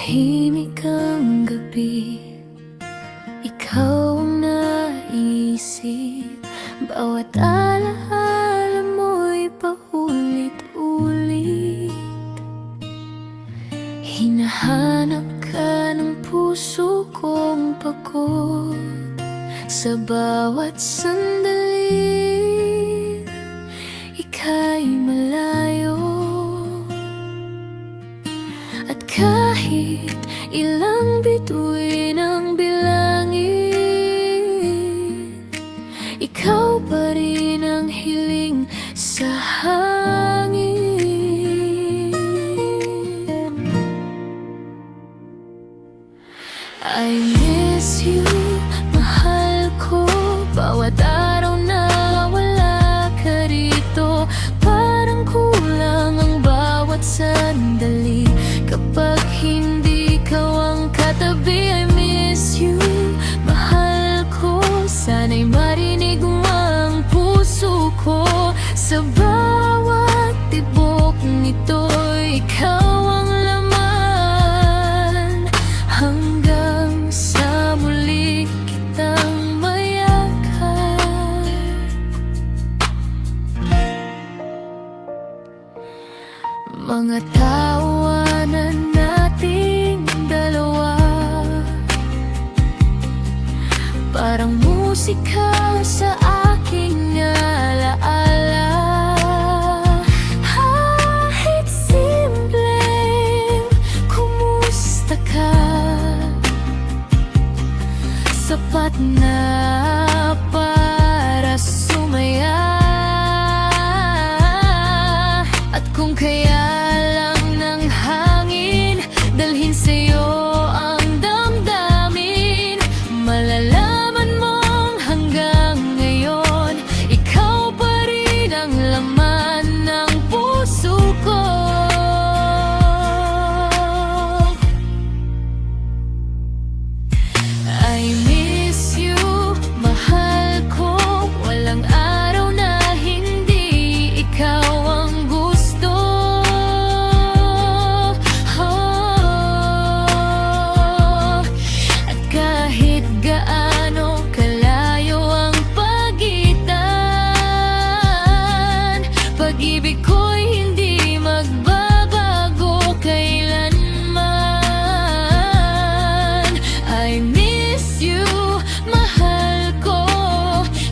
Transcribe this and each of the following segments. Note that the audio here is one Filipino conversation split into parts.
Tahimik ang gabi, ikaw ang naisip. Bawat alaala mo'y paulit-ulit. Hinahanap ka ng puso kong pagod sa bawat sandali. Ika'y malayo, at kahit ilang bituin ang bilangin, ikaw pa rin ang hiling sa hangin. I miss you, mahal ko. Bawat araw na wala ka rito, parang kulang ang bawat sandali. Kapag hindi ikaw ang katabi, I miss you, mahal ko. Sana'y marinig mo ang puso ko. Sa bawat tibok nito, ikaw ang laman. Hanggang sa muli kitang mayakap. Mga tawanan nating dalawa, parang musika sa aking alaala. Kahit simpleng kumusta ka, sapat na para sumaya. At kung kaya lang ng hangin dalhin sa'yo ang damdamin, malalaman mong hanggang ngayon ikaw pa rin ang laman ng puso ko. I miss you, mahal ko. Walang araw na hindi ikaw ang gusto. At kahit gaano kalayo ang pagitan, pag-ibig ko'y hindi magbabago kailanman. I miss you, mahal ko.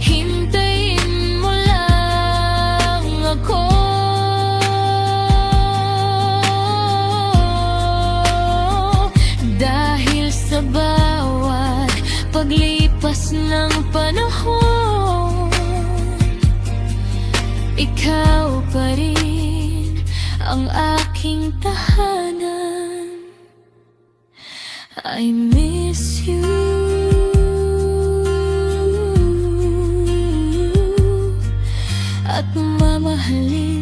Hintayin mo lang ako. Dahil sa bawat paglipas ng panahon, ikaw pa rin ang aking tahanan. I miss you, at mamahalin